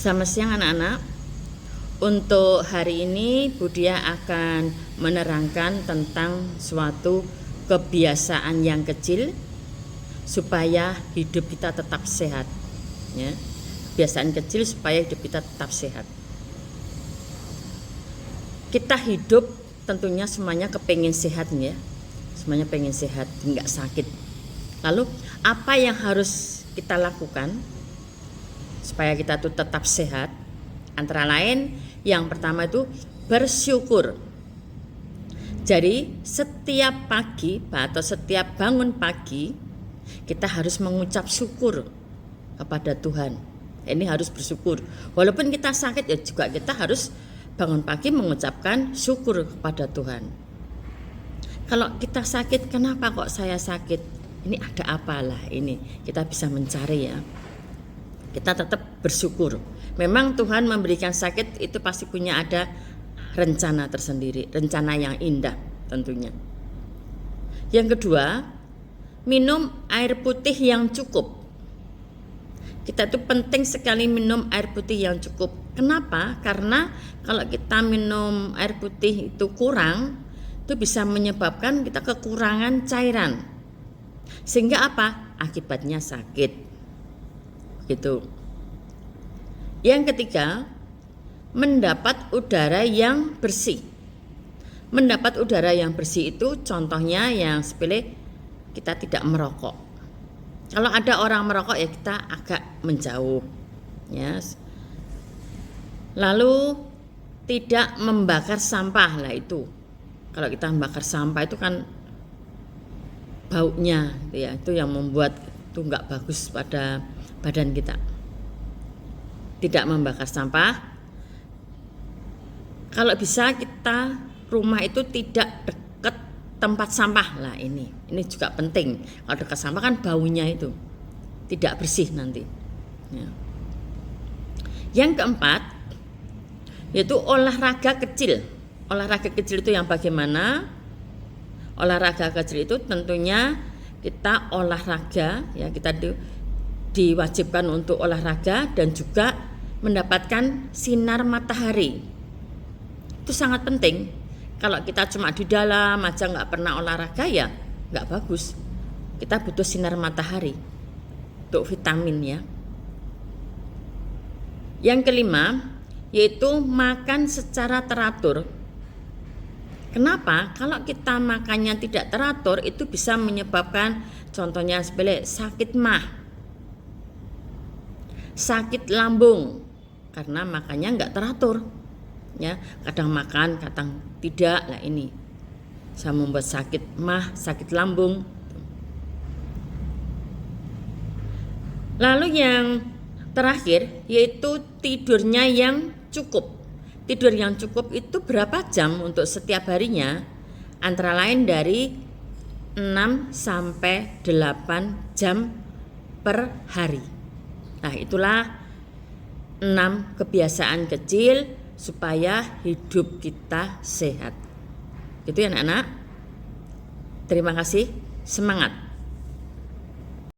Selamat siang anak-anak. Untuk hari ini Budia akan menerangkan tentang suatu kebiasaan yang kecil supaya hidup kita tetap sehat. Ya, kebiasaan kecil supaya hidup kita tetap sehat. Kita hidup tentunya semuanya kepengen sehat ya. Semuanya pengen sehat, nggak sakit. Lalu apa yang harus kita lakukan supaya kita tuh tetap sehat? Antara lain yang pertama itu bersyukur. Jadi setiap pagi atau setiap bangun pagi kita harus mengucap syukur kepada Tuhan. Ini harus bersyukur. Walaupun kita sakit ya juga kita harus bangun pagi mengucapkan syukur kepada Tuhan. Kalau kita sakit, kenapa kok saya sakit? Ini ada apalah ini? Kita bisa mencari ya. Kita tetap bersyukur. Memang Tuhan memberikan sakit itu pasti punya ada rencana tersendiri, rencana yang indah tentunya. Yang kedua, minum air putih yang cukup. Kita itu penting sekali minum air putih yang cukup. Kenapa? Karena kalau kita minum air putih itu kurang, itu bisa menyebabkan kita kekurangan cairan. Sehingga apa? Akibatnya sakit. Gitu. Yang ketiga, mendapat udara yang bersih. Mendapat udara yang bersih itu contohnya yang sepele, kita tidak merokok. Kalau ada orang merokok ya kita agak menjauh. Ya. Lalu tidak membakar sampah lah itu. Kalau kita membakar sampah itu kan baunya ya, itu yang membuat itu enggak bagus pada badan kita. Tidak membakar sampah. Kalau bisa kita rumah itu tidak dekat tempat sampah lah ini juga penting. Kalau dekat sampah kan baunya itu tidak bersih nanti ya. Yang keempat yaitu olahraga kecil. Olahraga kecil itu yang bagaimana? Olahraga kecil itu tentunya kita olahraga ya, kita diwajibkan untuk olahraga dan juga mendapatkan sinar matahari. Itu sangat penting. Kalau kita cuma di dalam aja nggak pernah olahraga ya nggak bagus. Kita butuh sinar matahari untuk vitamin ya. Yang kelima yaitu makan secara teratur. Kenapa? Kalau kita makannya tidak teratur itu bisa menyebabkan contohnya sebagai sakit mah, sakit lambung karena makannya nggak teratur ya, kadang makan kadang tidak lah, ini bisa membuat sakit mah, sakit lambung. Lalu yang terakhir yaitu tidurnya yang cukup. Tidur yang cukup itu berapa jam untuk setiap harinya? Antara lain dari 6 sampai 8 jam per hari. Nah, itulah 6 kebiasaan kecil supaya hidup kita sehat. Gitu ya anak-anak. Terima kasih, semangat.